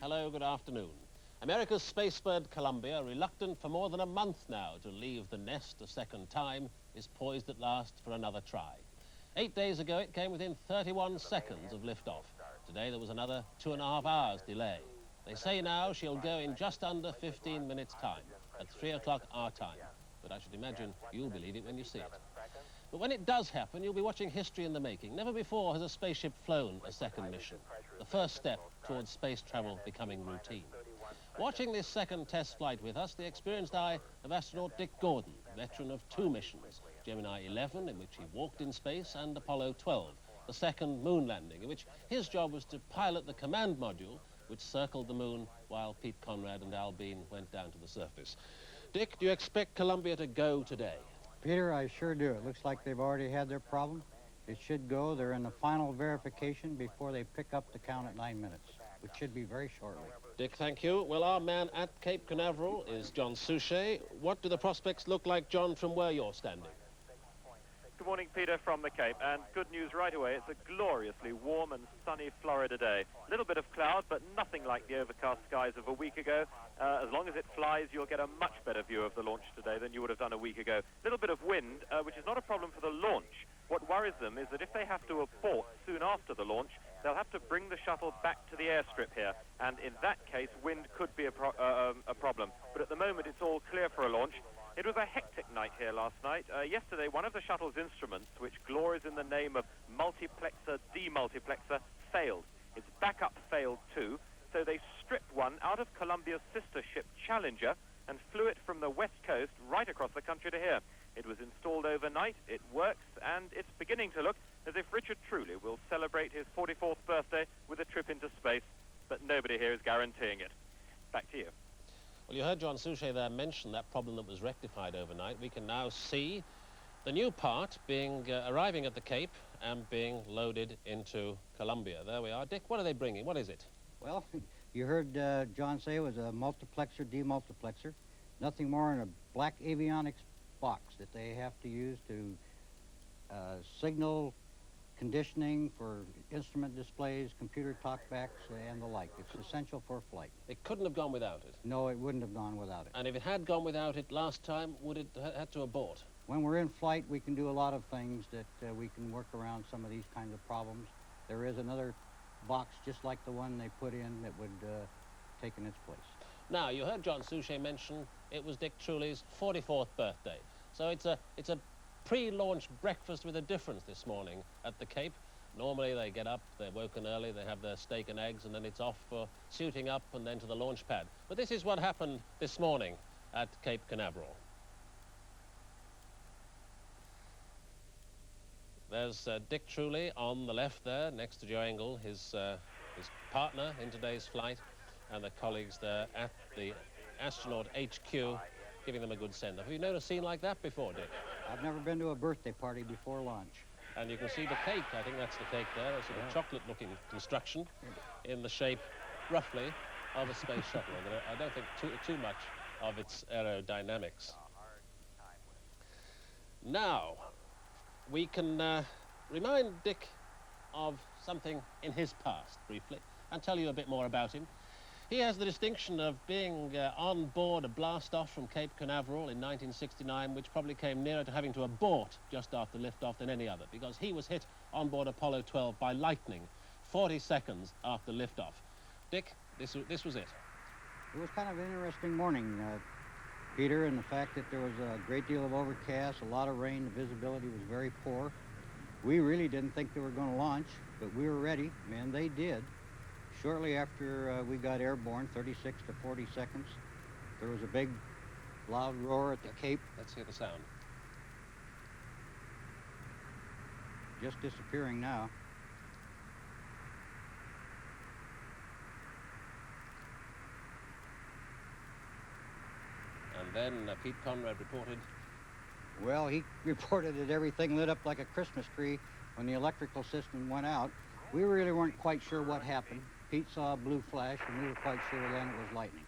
Hello, good afternoon. America's space bird Columbia, reluctant for more than a month now to leave the nest a second time, is poised at last for another try. 8 days ago, it came within 31 seconds of liftoff. Today, there was another 2.5 hours delay. They say now she'll go in just under 15 minutes' time, at 3 o'clock our time. But I should imagine you'll believe it when you see it. But when it does happen, you'll be watching history in the making. Never before has a spaceship flown a second mission, the first step towards space travel becoming routine. Watching this second test flight with us, the experienced eye of astronaut Dick Gordon, veteran of 2 missions, Gemini 11, in which he walked in space, and Apollo 12, the second moon landing, in which his job was to pilot the command module which circled the moon while Pete Conrad and Al Bean went down to the surface. Dick, do you expect Columbia to go today? Peter, I sure do. It looks like they've already had their problem. It should go. They're in the final verification before they pick up the count at 9 minutes, which should be very shortly. Dick, thank you. Well, our man at Cape Canaveral is John Suchet. What do the prospects look like, John, from where you're standing? Good morning, Peter, from the Cape, and good news right away. It's a gloriously warm and sunny Florida day. A little bit of cloud, but nothing like the overcast skies of a week ago. As long as it flies, you'll get a much better view of the launch today than you would have done a week ago. A little bit of wind, which is not a problem for the launch. What worries them is that if they have to abort soon after the launch, they'll have to bring the shuttle back to the airstrip here, and in that case, wind could be a problem. But at the moment, it's all clear for a launch. It was a hectic night here last night. Yesterday, one of the shuttle's instruments, which glories in the name of multiplexer demultiplexer, failed. Its backup failed too, so they stripped one out of Columbia's sister ship Challenger and flew it from the west coast right across the country to here. It was installed overnight, it works, and it's beginning to look as if Richard Truly will celebrate his 44th birthday with a trip into space, but nobody here is guaranteeing it. Back to you. Well, you heard John Suchet there mention that problem that was rectified overnight. We can now see the new part arriving at the Cape and being loaded into Columbia. There we are. Dick, what are they bringing? What is it? Well, you heard John say it was a multiplexer, demultiplexer. Nothing more than a black avionics box that they have to use to signal conditioning for instrument displays, computer talkbacks, and the like. It's essential for flight. It couldn't have gone without it. No, it wouldn't have gone without it. And if it had gone without it last time, would it had to abort? When we're in flight, we can do a lot of things that we can work around some of these kinds of problems. There is another box just like the one they put in that would take in its place. Now, you heard John Suchet mention it was Dick Truly's 44th birthday. So it's a pre-launch breakfast with a difference this morning at the Cape. Normally they get up, they're woken early, they have their steak and eggs, and then it's off for suiting up and then to the launch pad. But this is what happened this morning at Cape Canaveral. There's Dick Truly on the left there, next to Joe Engel, his partner in today's flight, and the colleagues there at the Astronaut HQ, giving them a good send-off. Have you known a scene like that before, Dick? I've never been to a birthday party before launch. And you can see the cake. I think that's the cake there, a sort of chocolate-looking construction in the shape, roughly, of a space shuttle. I don't think too much of its aerodynamics. Now, we can remind Dick of something in his past, briefly, and tell you a bit more about him. He has the distinction of being on board a blast-off from Cape Canaveral in 1969, which probably came nearer to having to abort just after liftoff than any other, because he was hit on board Apollo 12 by lightning 40 seconds after liftoff. Dick, this was it. It was kind of an interesting morning, Peter, in the fact that there was a great deal of overcast, a lot of rain, the visibility was very poor. We really didn't think they were going to launch, but we were ready, and they did. Shortly after we got airborne, 36 to 40 seconds, there was a big, loud roar at the Cape. Let's hear the sound. Just disappearing now. And then Pete Conrad reported. Well, he reported that everything lit up like a Christmas tree when the electrical system went out. We really weren't quite sure what happened. Pete saw a blue flash, and we were quite sure then it was lightning.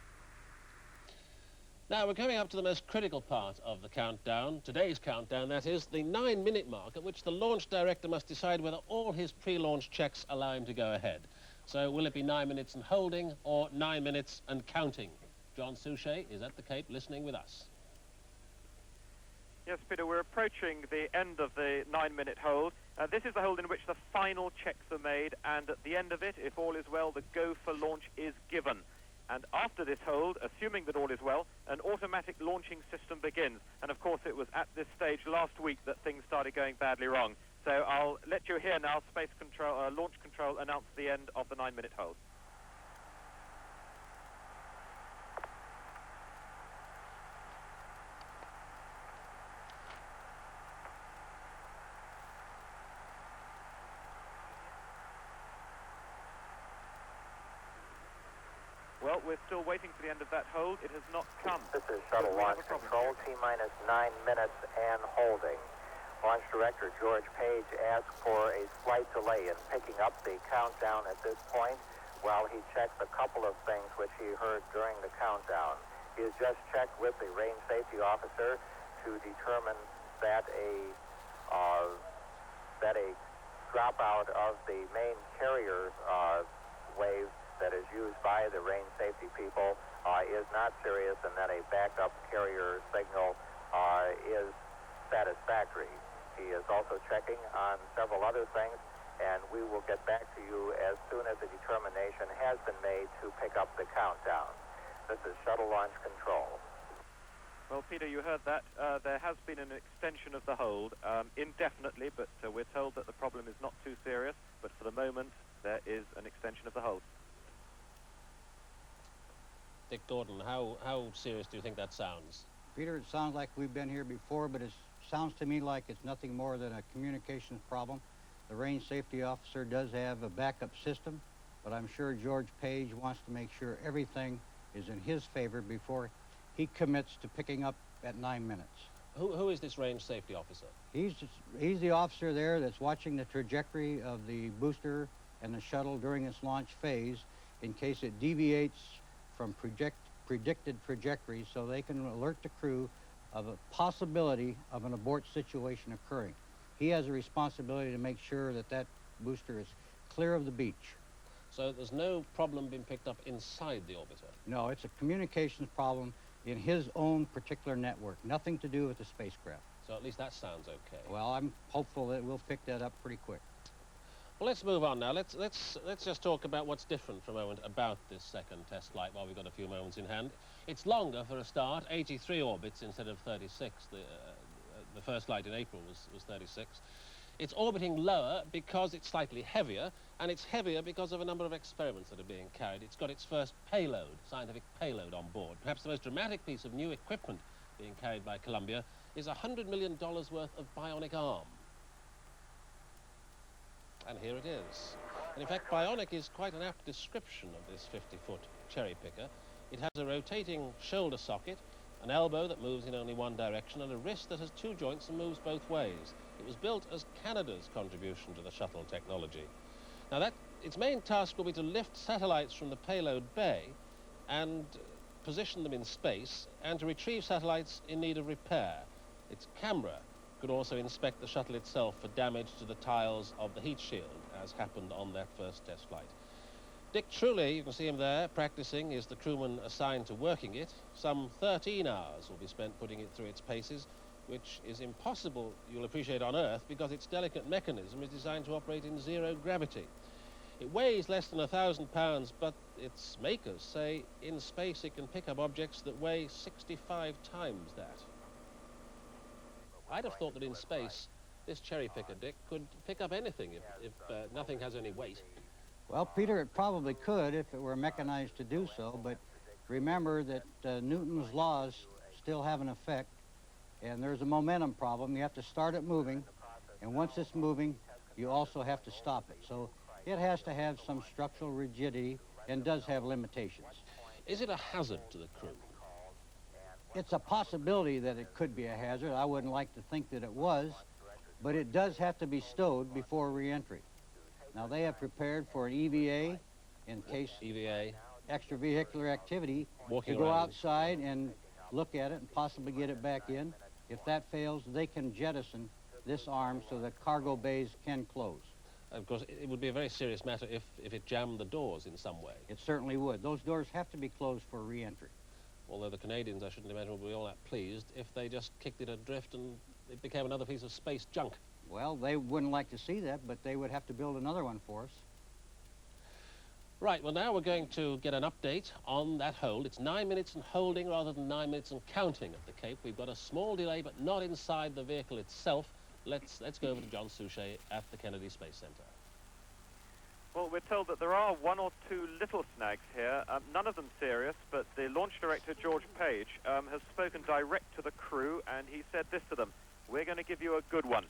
Now, we're coming up to the most critical part of the countdown, today's countdown, that is, the 9-minute mark at which the launch director must decide whether all his pre-launch checks allow him to go ahead. So will it be 9 minutes and holding or 9 minutes and counting? John Suchet is at the Cape listening with us. Yes, Peter, we're approaching the end of the 9-minute hold. This is the hold in which the final checks are made, and at the end of it, if all is well, the go for launch is given. And after this hold, assuming that all is well, an automatic launching system begins. And of course, it was at this stage last week that things started going badly wrong. So I'll let you hear now Space Control, Launch Control announce the end of the 9-minute hold. Well, we're still waiting for the end of that hold. It has not come. This is Shuttle Launch Control, T-minus 9 minutes and holding. Launch Director George Page asked for a slight delay in picking up the countdown at this point while he checked a couple of things which he heard during the countdown. He has just checked with the range safety officer to determine that a dropout of the main carrier wave that is used by the range safety people is not serious, and that a backup carrier signal is satisfactory. He is also checking on several other things, and we will get back to you as soon as a determination has been made to pick up the countdown. This is Shuttle Launch Control. Well, Peter, you heard that. There has been an extension of the hold indefinitely, but we're told that the problem is not too serious. But for the moment, there is an extension of the hold. Dick Gordon, how serious do you think that sounds? Peter, it sounds like we've been here before, but it sounds to me like it's nothing more than a communications problem. The range safety officer does have a backup system, but I'm sure George Page wants to make sure everything is in his favor before he commits to picking up at 9 minutes. Who is this range safety officer? He's the officer there that's watching the trajectory of the booster and the shuttle during its launch phase in case it deviates from predicted trajectories, so they can alert the crew of a possibility of an abort situation occurring. He has a responsibility to make sure that that booster is clear of the beach. So there's no problem being picked up inside the orbiter? No, it's a communications problem in his own particular network, nothing to do with the spacecraft. So at least that sounds okay. Well, I'm hopeful that we'll pick that up pretty quick. Well, let's move on now. Let's just talk about what's different for a moment about this second test flight while we've got a few moments in hand. It's longer for a start, 83 orbits instead of 36. The first flight in April was 36. It's orbiting lower because it's slightly heavier, and it's heavier because of a number of experiments that are being carried. It's got its first payload, scientific payload on board. Perhaps the most dramatic piece of new equipment being carried by Columbia is $100 million worth of bionic arm. And here it is. And in fact, bionic is quite an apt description of this 50-foot cherry picker. It has a rotating shoulder socket, an elbow that moves in only one direction, and a wrist that has two joints and moves both ways. It was built as Canada's contribution to the shuttle technology. Now, its main task will be to lift satellites from the payload bay and position them in space, and to retrieve satellites in need of repair. Its camera could also inspect the shuttle itself for damage to the tiles of the heat shield, as happened on that first test flight. Dick Truly, you can see him there, practicing, is the crewman assigned to working it. Some 13 hours will be spent putting it through its paces, which is impossible, you'll appreciate, on Earth, because its delicate mechanism is designed to operate in zero gravity. It weighs less than 1,000 pounds, but its makers say in space it can pick up objects that weigh 65 times that. I'd have thought that in space, this cherry picker, Dick, could pick up anything if nothing has any weight. Well, Peter, it probably could if it were mechanized to do so, but remember that Newton's laws still have an effect, and there's a momentum problem. You have to start it moving, and once it's moving, you also have to stop it. So it has to have some structural rigidity and does have limitations. Is it a hazard to the crew? It's a possibility that it could be a hazard. I wouldn't like to think that it was, but it does have to be stowed before re-entry. Now, they have prepared for an EVA in case extravehicular activity to go outside and look at it and possibly get it back in. If that fails, they can jettison this arm so that cargo bays can close. Of course, it would be a very serious matter if it jammed the doors in some way. It certainly would. Those doors have to be closed for re-entry. Although the Canadians, I shouldn't imagine, would be all that pleased if they just kicked it adrift and it became another piece of space junk. Well, they wouldn't like to see that, but they would have to build another one for us. Right, well, now we're going to get an update on that hold. It's 9 minutes and holding rather than 9 minutes and counting at the Cape. We've got a small delay, but not inside the vehicle itself. Let's go over to John Suchet at the Kennedy Space Center. Well, we're told that there are one or two little snags here, none of them serious, but the launch director, George Page, has spoken direct to the crew, and he said this to them: we're going to give you a good one.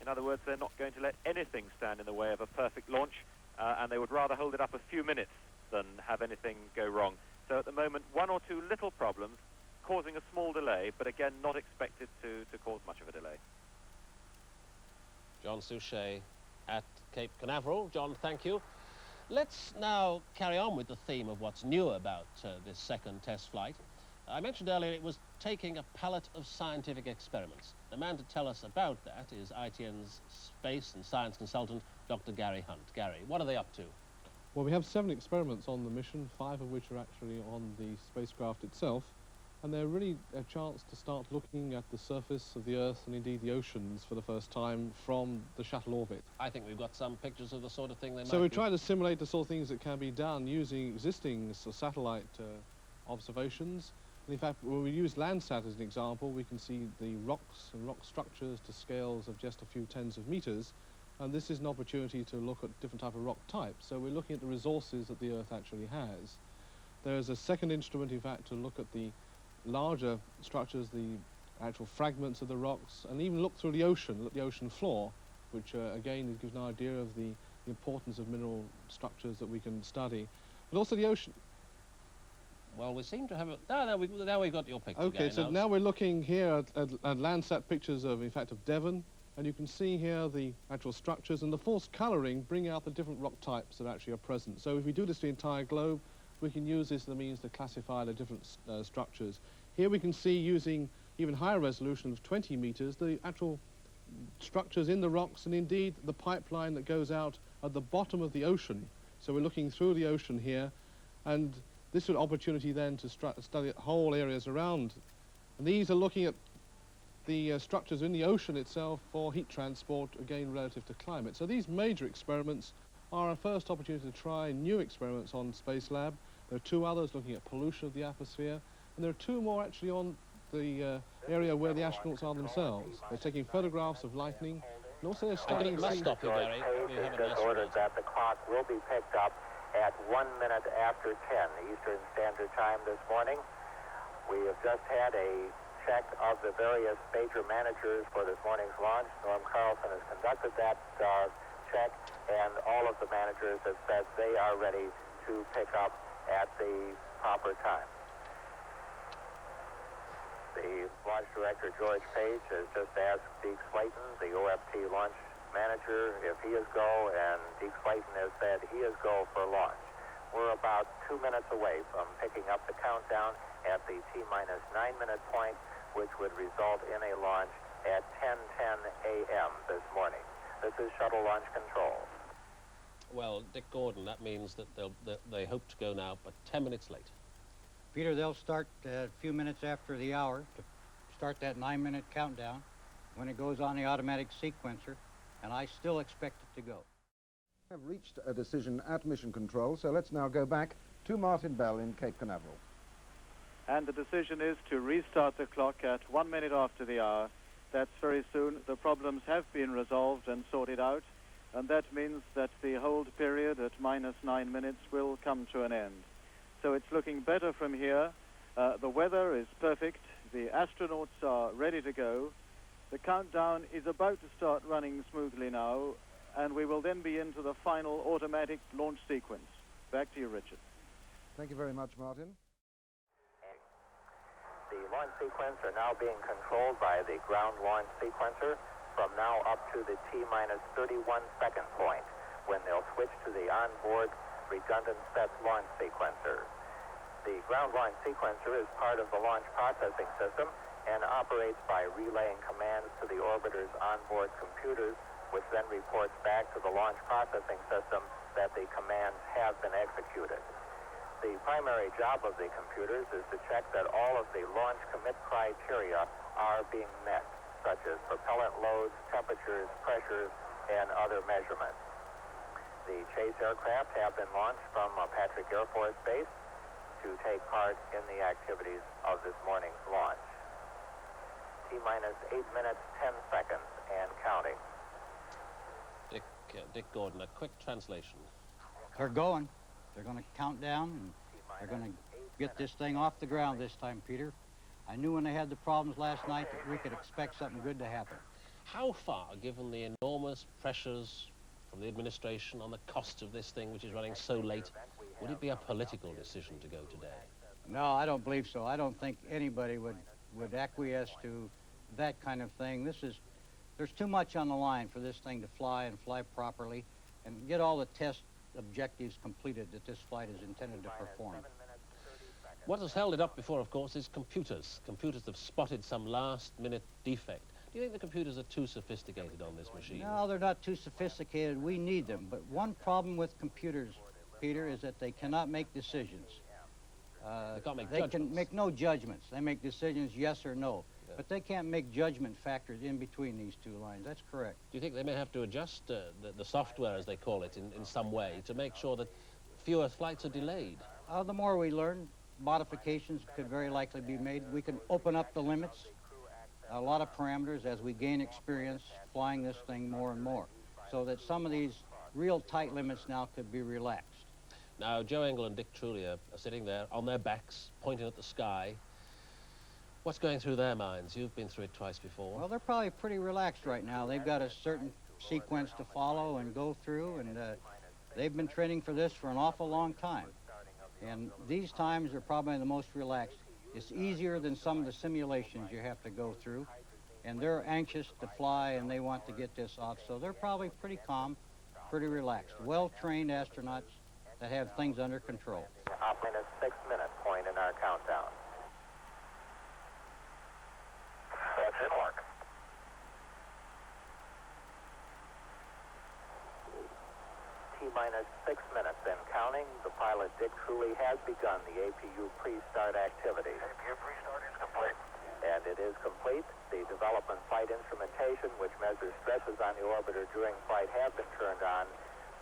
In other words, they're not going to let anything stand in the way of a perfect launch, and they would rather hold it up a few minutes than have anything go wrong. So at the moment, one or two little problems causing a small delay, but again, not expected to cause much of a delay. John Suchet at Cape Canaveral. John, thank you. Let's now carry on with the theme of what's new about this second test flight. I mentioned earlier it was taking a palette of scientific experiments. The man to tell us about that is ITN's space and science consultant, Dr. Gary Hunt. Gary, what are they up to? Well, we have 7 experiments on the mission, 5 of which are actually on the spacecraft itself, and they're really a chance to start looking at the surface of the Earth and indeed the oceans for the first time from the shuttle orbit. I think we've got some pictures of the sort of thing they might So we do. try to simulate the sort of things that can be done using existing satellite observations. And in fact, when we use Landsat as an example, we can see the rocks and rock structures to scales of just a few tens of meters. And this is an opportunity to look at different type of rock types. So we're looking at the resources that the Earth actually has. There's a second instrument, in fact, to look at the larger structures, the actual fragments of the rocks, and even look through the ocean, look at the ocean floor, which again gives an idea of the importance of mineral structures that we can study, but also the ocean. Well, we seem to have now we've got your picture. Okay, Gary, so now we're looking here at Landsat pictures of, in fact, of Devon, and you can see here the actual structures, and the false colouring bring out the different rock types that actually are present. So if we do this to the entire globe, we can use this as a means to classify the different structures. Here we can see, using even higher resolution of 20 meters, the actual structures in the rocks and indeed the pipeline that goes out at the bottom of the ocean. So we're looking through the ocean here, and this is an opportunity then to study whole areas around. And these are looking at the structures in the ocean itself for heat transport, again relative to climate. So these major experiments are our first opportunity to try new experiments on Space Lab. There are 2 others looking at pollution of the atmosphere, and there are 2 more actually on the area where the astronauts are themselves. They're taking photographs of lightning, and also they're studying... must stop you, Gary. We have an Just ordered that the clock will be picked up at 1 minute after 10 Eastern Standard Time this morning. We have just had a check of the various major managers for this morning's launch. Norm Carlson has conducted that check, and all of the managers have said they are ready to pick up at the proper time. The launch director, George Page, has just asked Deke Slayton, the OFT launch manager, if he is go, and Deke Slayton has said he is go for launch. We're about 2 minutes away from picking up the countdown at the T-minus 9-minute point, which would result in a launch at 10:10 a.m. this morning. This is Shuttle Launch Control. Well, Dick Gordon, that means that they hope to go now, but 10 minutes late. Peter, they'll start a few minutes after the hour to start that 9-minute countdown when it goes on the automatic sequencer, and I still expect it to go. We have reached a decision at Mission Control, so let's now go back to Martin Bell in Cape Canaveral. And the decision is to restart the clock at 1 minute after the hour. That's very soon. The problems have been resolved and sorted out, and that means that the hold period at minus 9 minutes will come to an end. So it's looking better from here. The weather is perfect. The astronauts are ready to go. The countdown is about to start running smoothly now, and we will then be into the final automatic launch sequence. Back to you, Richard. Thank you very much, Martin. The launch sequence are now being controlled by the ground launch sequencer from now up to the T-minus 31 second point, when they'll switch to the onboard redundant set launch sequencer. The ground launch sequencer is part of the launch processing system and operates by relaying commands to the orbiter's onboard computers which then reports back to the launch processing system that the commands have been executed. The primary job of the computers is to check that all of the launch commit criteria are being met, such as propellant loads, temperatures, pressures, and other measurements. The chase aircraft have been launched from Patrick Air Force Base to take part in the activities of this morning's launch. T-minus 8 minutes, 10 seconds, and counting. Dick Gordon, a quick translation. They're going. They're going to count down, and they're going to get this thing off the ground this time, Peter. I knew when they had the problems last night that we could expect something good to happen. How far, given the enormous pressures from the administration on the cost of this thing, which is running so late, would it be a political decision to go today? No, I don't believe so. I don't think anybody would acquiesce to that kind of thing. There's too much on the line for this thing to fly and fly properly and get all the test objectives completed that this flight is intended to perform. What has held it up before, of course, is computers. Computers have spotted some last-minute defect. Do you think the computers are too sophisticated on this machine? No, they're not too sophisticated. We need them. But one problem with computers, Peter, is that they cannot make decisions. They can't make They judgments. can make no judgments. They make decisions yes or no. Yeah. But they can't make judgment factors in between these two lines. That's correct. Do you think they may have to adjust the software, as they call it, in some way to make sure that fewer flights are delayed? The more we learn, modifications could very likely be made. We can open up the limits, a lot of parameters as we gain experience flying this thing more and more, so that some of these real tight limits now could be relaxed. Now, Joe Engle and Dick Truly are sitting there on their backs, pointing at the sky. What's going through their minds? You've been through it twice before. Well, they're probably pretty relaxed right now. They've got a certain sequence to follow and go through, and they've been training for this for an awful long time. And these times are probably the most relaxed. It's easier than some of the simulations you have to go through, and they're anxious to fly and they want to get this off, so they're probably pretty calm, pretty relaxed. Well-trained astronauts that have things under control. Hopping a 6-minute point in our countdown. That's in work. T-minus 6 minutes and counting. The pilot, Dick Truly, has begun the APU pre-start activity. APU pre-start is complete. And it is complete. The development flight instrumentation, which measures stresses on the orbiter during flight, have been turned on.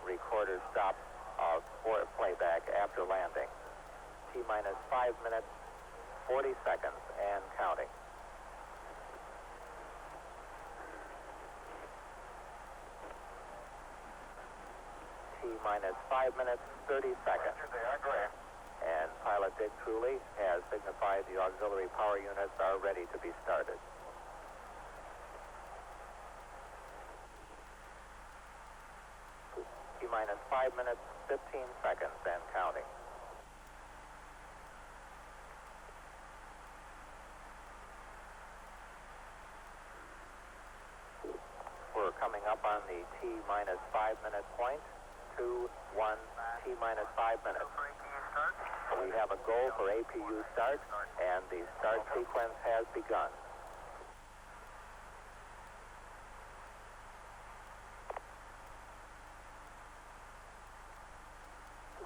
Recorder stopped for playback after landing. T-minus 5 minutes, 40 seconds, and counting. T-minus 5 minutes, 30 seconds. And pilot Dick Truly has signified the auxiliary power units are ready to be started. T-minus 5 minutes, 15 seconds, and counting. We're coming up on the T-minus 5 minute point. 2, 1, T-minus 5 minutes. We have a goal for APU start, and the start sequence has begun.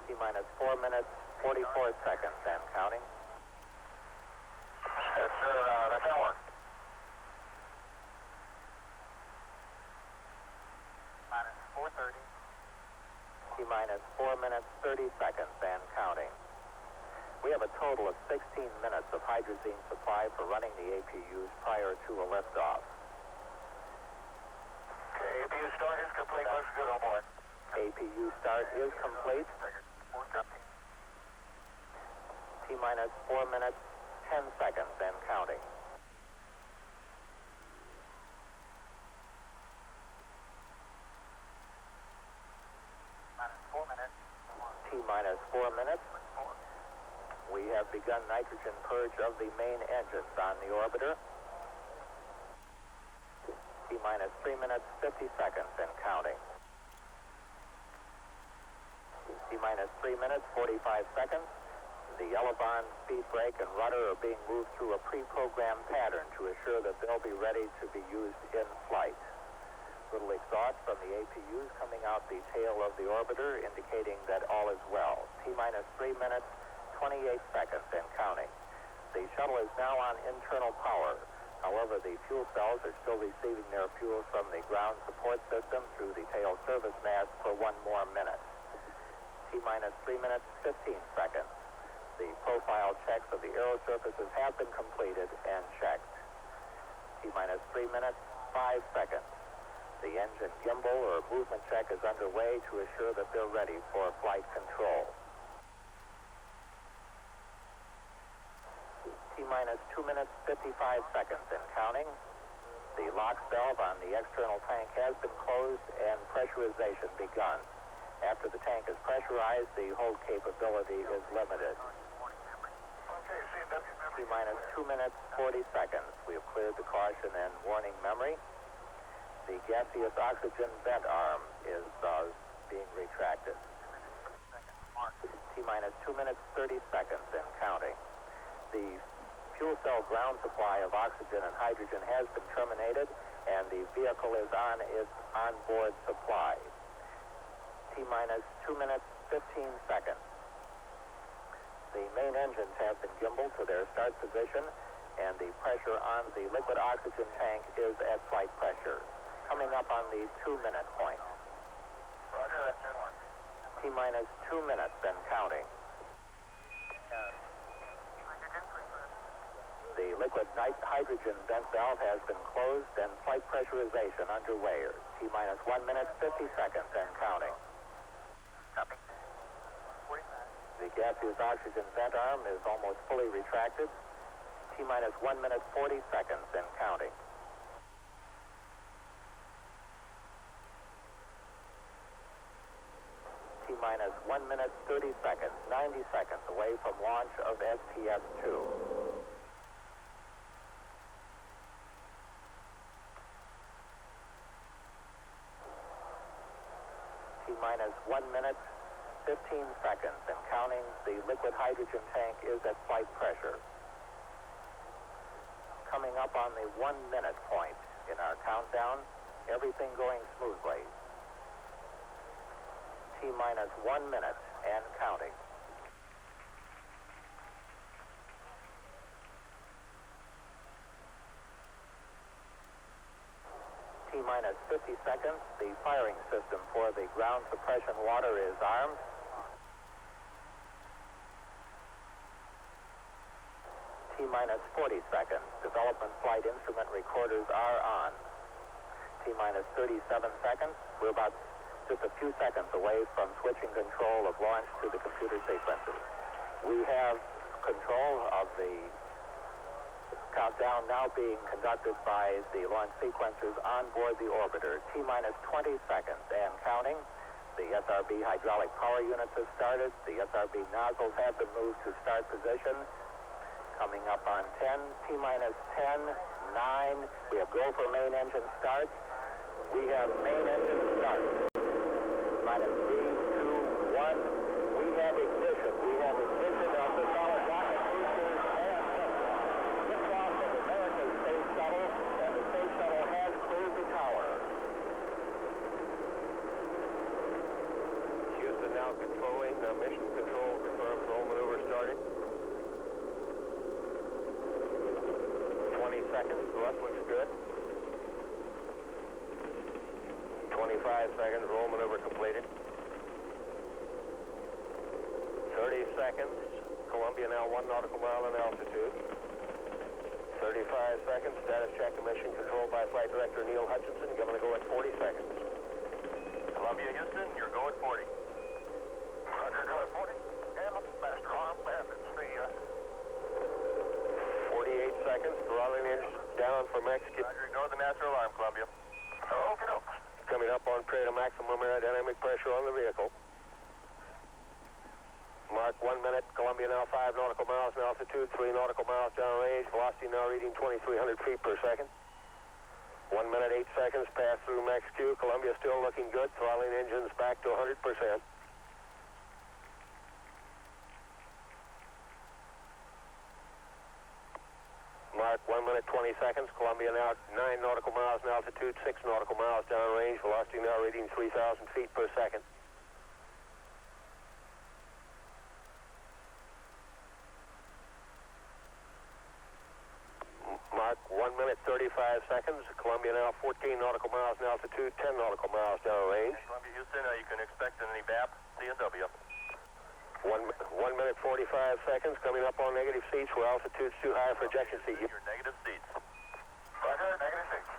T-minus 4 minutes, 44 seconds, and counting. Yes, sir, that's going to work. Minus 4:30. T-minus 4 minutes, 30 seconds, and counting. We have a total of 16 minutes of hydrazine supply for running the APUs prior to a liftoff. Okay, APU start is complete. Looks good on board. APU start is complete. T-minus 4 minutes, 10 seconds, and counting. T-minus 4 minutes. We have begun nitrogen purge of the main engines on the orbiter. T-minus 3 minutes, 50 seconds, and counting. T-minus 3 minutes, 45 seconds. The elevon, speed brake, and rudder are being moved through a pre-programmed pattern to assure that they'll be ready to be used in flight. Little exhaust from the APUs coming out the tail of the orbiter, indicating that all is well. T-minus 3 minutes, 28 seconds and counting. The shuttle is now on internal power. However, the fuel cells are still receiving their fuel from the ground support system through the tail service mast for 1 more minute. T-minus 3 minutes, 15 seconds. The profile checks of the aero surfaces have been completed and checked. T-minus 3 minutes, 5 seconds. The engine gimbal or movement check is underway to assure that they're ready for flight control. T-minus 2 minutes, 55 seconds and counting. The LOX valve on the external tank has been closed and pressurization begun. After the tank is pressurized, the hold capability is limited. T-minus 2 minutes, 40 seconds. We have cleared the caution and warning memory. The gaseous oxygen vent arm is being retracted. T-minus 2 minutes, 30 seconds and counting. The fuel cell ground supply of oxygen and hydrogen has been terminated, and the vehicle is on its onboard supply. T-minus 2 minutes, 15 seconds. The main engines have been gimbaled to their start position, and the pressure on the liquid oxygen tank is at flight pressure. Coming up on the 2-minute point. T-minus 2 minutes and counting. The liquid hydrogen vent valve has been closed and flight pressurization underway. T-minus 1 minute, 50 seconds and counting. The gaseous oxygen vent arm is almost fully retracted. T-minus 1 minute, 40 seconds and counting. T-minus 1 minute, 30 seconds, 90 seconds away from launch of STS-2. T-minus 1 minute, 15 seconds and counting. The liquid hydrogen tank is at flight pressure. Coming up on the 1 minute point in our countdown, everything going smoothly. T-minus 1 minute and counting. T-minus 50 seconds. The firing system for the ground suppression water is armed. T-minus 40 seconds. Development flight instrument recorders are on. T-minus 37 seconds. We're about just a few seconds away from switching control of launch to the computer sequences. We have control of the countdown now being conducted by the launch sequencers on board the orbiter. T-minus 20 seconds and counting. The SRB hydraulic power units have started. The SRB nozzles have been moved to start position. Coming up on 10, T-minus 10, 9. We have go for main engine start. We have main engine start. Minus 3, 2, 1. We have ignition. We have ignition of the solid rocket boosters and liftoff of America's Space Shuttle, and the Space Shuttle has cleared the tower. Houston now controlling. Mission control confirms roll maneuver starting. 20 seconds. Thrust looks good. 25 seconds, roll maneuver completed. 30 seconds, Columbia now 1 nautical mile in altitude. 35 seconds, status check and mission control by Flight Director Neil Hutchinson, going to go at 40 seconds. Columbia, Houston, you're go at 40. Roger, go at 40. And master arm left, it's the... 48 seconds, throttling engine down for Mexico. Roger, ignore the master alarm, Columbia. Okay, no. Coming up on period of maximum aerodynamic pressure on the vehicle. Mark 1 minute, Columbia now 5 nautical miles in altitude, 3 nautical miles downrange, velocity now reading 2,300 feet per second. 1 minute, 8 seconds, pass through Max Q, Columbia still looking good, throttling engines back to 100%. Mark 1 minute. minute 20 seconds. Columbia now 9 nautical miles in altitude, 6 nautical miles downrange. Velocity now reading 3,000 feet per second. Mark 1 minute 35 seconds. Columbia now 14 nautical miles in altitude, 10 nautical miles downrange. Columbia, Houston, you can expect any VAP, C&W. 1 minute 45 seconds. Coming up on negative seats where altitude's too high for ejection seat. Your negative seats. Roger, negative seats.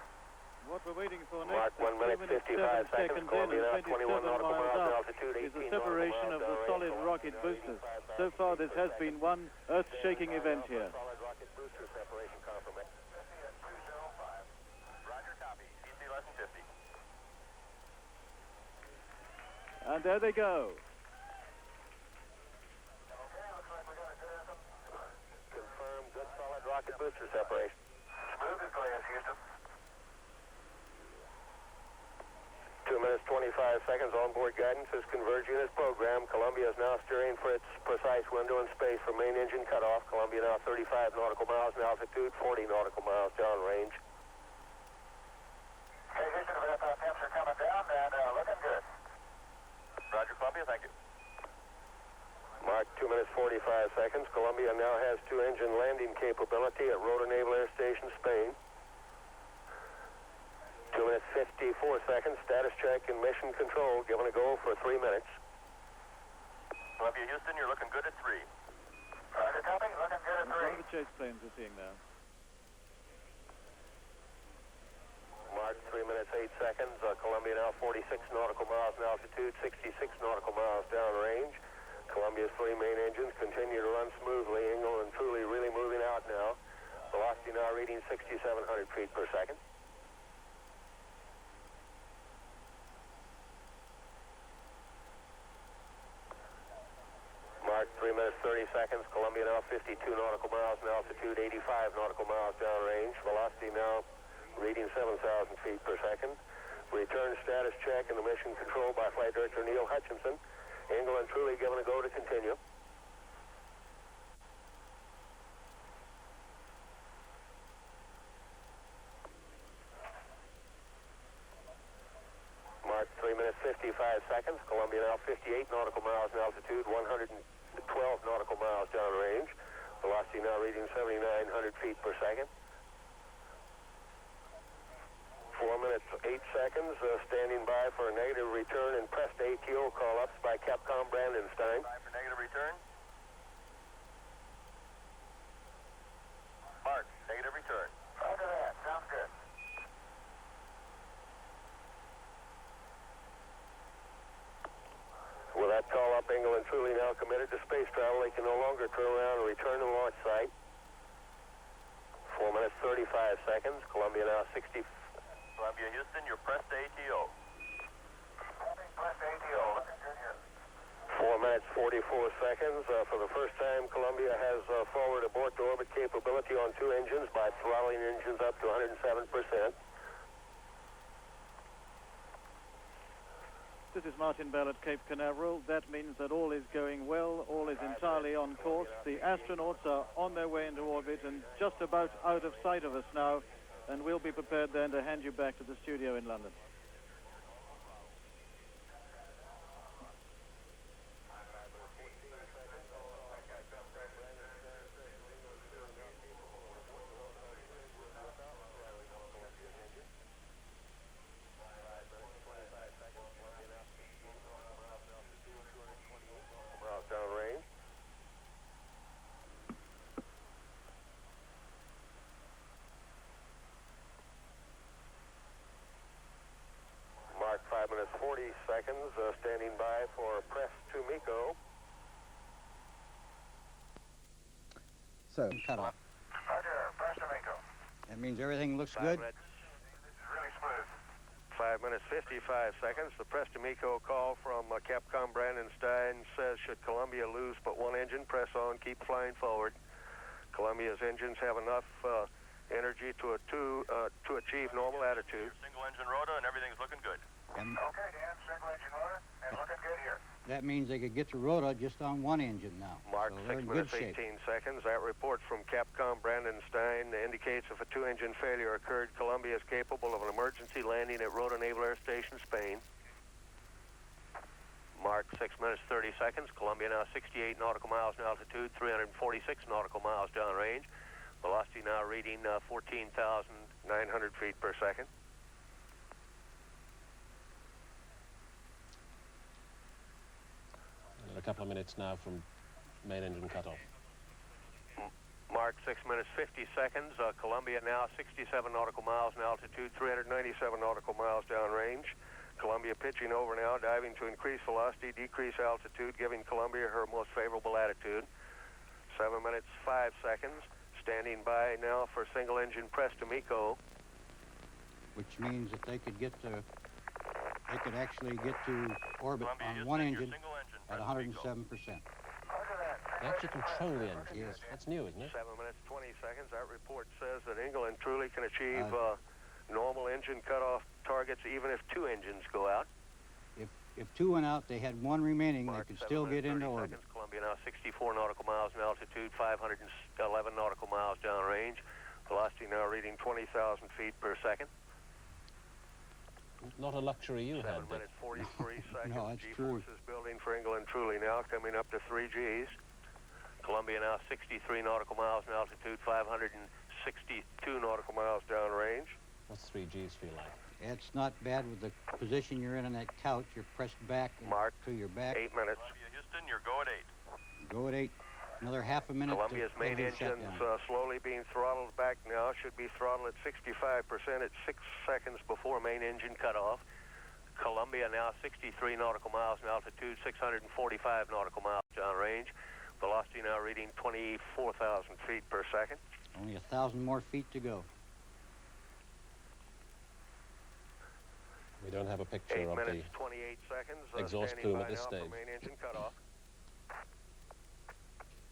What we're waiting for Mark next 1 minute 55 seconds. Columbia now 21 nautical miles in altitude, is the 18 separation of the solid rocket boosters. So far, this has been one earth-shaking event here. Solid rocket booster separation confirmation. Roger, copy. EC less than 50. And there they go. Confirm good solid rocket booster separation. Smooth as glass, Houston. 2 minutes 25 seconds. Onboard guidance is converging as programmed. Columbia is now steering for its precise window in space for main engine cutoff. Columbia now 35 nautical miles in altitude, 40 nautical miles downrange. Okay, Houston, the temps are coming down and looking good. Roger, Columbia, thank you. Mark 2 minutes 45 seconds. Columbia now has 2-engine landing capability at Rotor Naval Air Station, Spain. 2 minutes 54 seconds. Status check and mission control. Given a go for 3 minutes. Columbia, Houston, you're looking good at 3. Roger, copy. Looking good at One of the chase planes we're seeing now. Mark 3 minutes 8 seconds. Columbia now 46 nautical miles in altitude, 66 nautical miles downrange. Columbia's 3 main engines continue to run smoothly. Ingle and truly really moving out now. Velocity now reading 6,700 feet per second. Mark 3 minutes 30 seconds. Columbia now 52 nautical miles in altitude, 85 nautical miles downrange. Velocity now reading 7,000 feet per second. Return status check and the mission control by Flight Director Neil Hutchinson. Ingle and truly given a go to continue. Mark 3 minutes 55 seconds. Columbia now 58 nautical miles in altitude, 112 nautical miles downrange. Velocity now reading 7,900 feet per second. 4 minutes 8 seconds. Standing by for a negative return and pressed ATO call-ups by Capcom Brandenstein. Time for negative return. Mark, negative return. Roger that. Sounds good. With that call-up, Ingle and truly now committed to space travel. They can no longer turn around and return to the launch site. 4 minutes 35 seconds. Columbia now 60. Columbia, Houston, you're pressed ATO. Pressed ATO. 4 minutes 44 seconds. For the first time, Columbia has forward abort-to-orbit capability on 2 engines by throttling engines up to 107%. This is Martin Bell at Cape Canaveral. That means that all is going well, all is entirely on course. The astronauts are on their way into orbit and just about out of sight of us now, and we'll be prepared then to hand you back to the studio in London. Downrange. Mark 5 minutes 40 seconds. Standing by for press to MECO. So, Cut off. Roger, press to MECO. That means everything looks good. Really smooth. 5 minutes 55 seconds. The press to MECO call from Capcom Brandenstein says, should Columbia lose but 1 engine, press on, keep flying forward. Columbia's engines have enough energy to achieve normal attitude. Single engine rotor and everything's looking good. Okay, Dan, single engine rotor and looking good here. That means they could get to Rota just on one engine now. Mark, So they're 6 in minutes, good shape. 18 seconds. That report from Capcom Brandon Stein indicates if a two-engine failure occurred, Columbia is capable of an emergency landing at Rota Naval Air Station, Spain. Mark, 6 minutes, 30 seconds. Columbia now 68 nautical miles in altitude, 346 nautical miles downrange. Velocity now reading 14,900 feet per second. A couple of minutes now from main engine cutoff. Mark, 6 minutes, 50 seconds. Columbia now 67 nautical miles in altitude, 397 nautical miles downrange. Columbia pitching over now, diving to increase velocity, decrease altitude, giving Columbia her most favorable attitude. 7 minutes, 5 seconds. Standing by now for single engine press to MECO. Which means that they could actually get to orbit on one engine at 107%. They actually control the engine. Yes. That's new, isn't it? 7 minutes, 20 seconds. That report says that England truly can achieve normal engine cutoff targets even if two engines go out. If two went out, they had one remaining, Mark, they could still get into orbit. Seconds. Columbia now 64 nautical miles in altitude, 511 nautical miles downrange. Velocity now reading 20,000 feet per second. Not a luxury you 7 had, Dick. minutes, 43 seconds. No, that's true. G-forces building for England truly now, coming up to 3 Gs. Columbia now 63 nautical miles in altitude, 562 nautical miles downrange. What's 3 Gs feel like? It's not bad with the position you're in on that couch. You're pressed back Mark, to your back. 8 minutes. Columbia, Houston, you're go at 8. Go at 8. Another half a minute. Columbia's to main engine engine's shutdown. slowly being throttled back now. Should be throttled at 65% at 6 seconds before main engine cutoff. Columbia now 63 nautical miles in altitude, 645 nautical miles downrange. Velocity now reading 24,000 feet per second. Only 1,000 more feet to go. We don't have a picture 8 of minutes, 28 seconds. exhaust Standing plume by at this now stage. for main engine cutoff.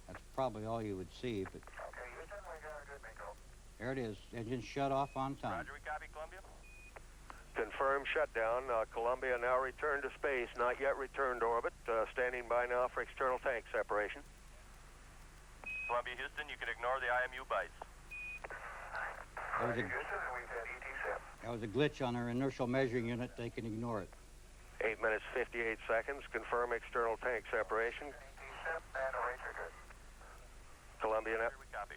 That's probably all you would see, but Okay, Houston, we got a good MECO. there it is. Engine shut off on time. Roger, we copy, Columbia. Confirmed shutdown. Columbia now returned to space, not yet returned to orbit. Standing by now for external tank separation. Columbia, Houston, you can ignore the IMU bites. There was, Houston, we've had ET7. there was a glitch on our inertial measuring unit. They can ignore it. 8 minutes, 58 seconds. Confirm external tank separation. ET7 and Ranger good. Columbia now, Roger, we copy.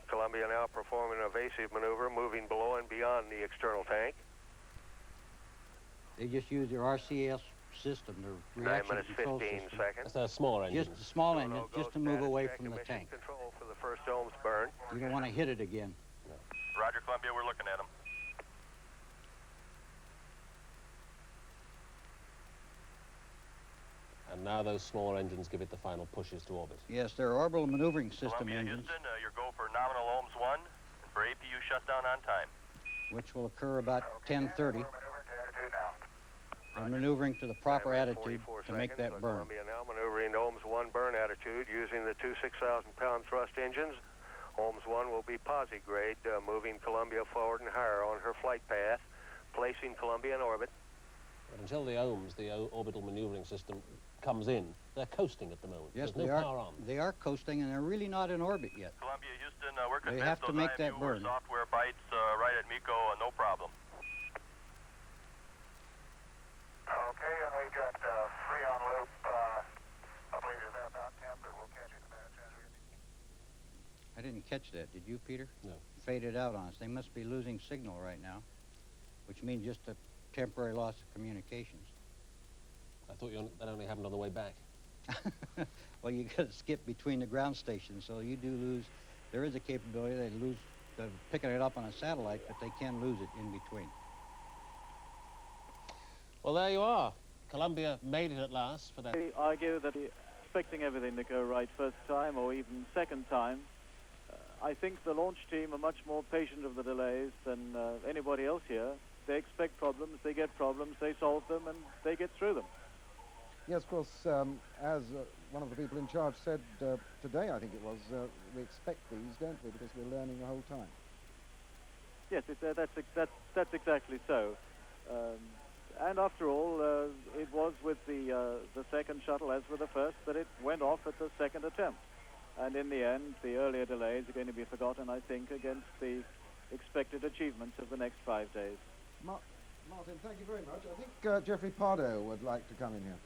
Columbia now performing an evasive maneuver, moving below and beyond the external tank. They just use their RCS system, their 9 reaction minutes, control 15 system. seconds. That's a small engine. Just a small No, engine, no, just go to move status away check, from the emission tank. Control for the first ohms burn. You don't want to hit it again. Roger, Columbia, we're looking at them. And now those small engines give it the final pushes to orbit. Yes, they're orbital maneuvering system Columbia, engines, Houston, your go for nominal ohms 1 and for APU shutdown on time. which will occur about 10:30. We're maneuvering to attitude now. They're maneuvering to the proper 9 minutes, attitude 44 to make seconds. that burn. Columbia now maneuvering to ohms 1 burn attitude using the two 6,000-pound thrust engines. Ohms 1 will be posi grade, moving Columbia forward and higher on her flight path, placing Columbia in orbit. But until the ohms, the orbital maneuvering system, comes in, they're coasting at the moment. Yes, There's they no are. power on. They are coasting, and they're really not in orbit yet. Columbia, Houston, we're They convinced have to those make that IMU burn. software bites right at MECO, no problem. Okay, and we got 3 on loop. I believe you're there about 10, but we'll catch you in a minute. I didn't catch that. Did you, Peter? No. Faded out on us. They must be losing signal right now, which means just a temporary loss of communications. I thought that only happened on the way back. Well, you got to skip between the ground stations, so you do lose. There is a capability they lose picking it up on a satellite, but they can lose it in between. Well, there you are. Columbia made it at last for that. I argue that expecting everything to go right first time or even second time, I think the launch team are much more patient of the delays than anybody else here. They expect problems, they get problems, they solve them, and they get through them. Yes, of course, as one of the people in charge said today, I think it was, we expect these, don't we, because we're learning the whole time. Yes, that's exactly so. And after all, it was with the second shuttle, as with the first, that it went off at the second attempt. And in the end, the earlier delays are going to be forgotten, I think, against the expected achievements of the next 5 days. Martin, thank you very much. I think Geoffrey Pardo would like to come in here.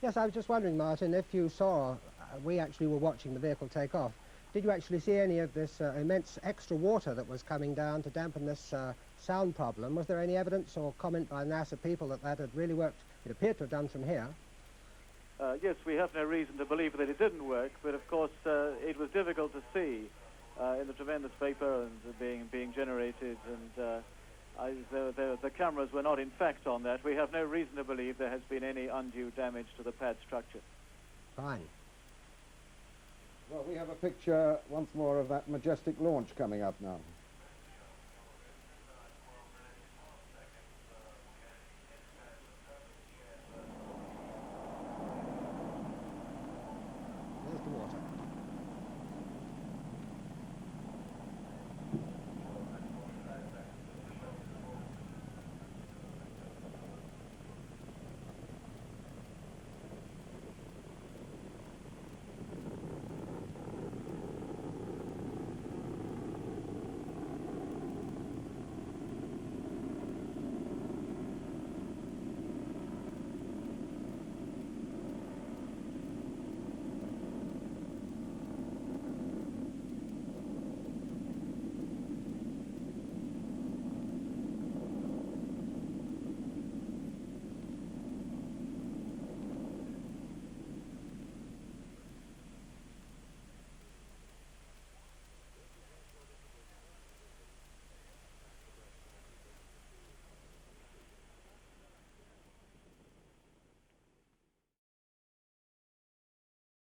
Yes, I was just wondering, Martin, if you saw, we actually were watching the vehicle take off, did you actually see any of this immense extra water that was coming down to dampen this sound problem? Was there any evidence or comment by NASA people that that had really worked? It appeared to have done from here. Yes, we have no reason to believe that it didn't work, but of course it was difficult to see in the tremendous vapor and being generated, and the cameras were not in fact on that. We have no reason to believe there has been any undue damage to the pad structure. Fine. Well, we have a picture once more of that majestic launch coming up now. There's the water.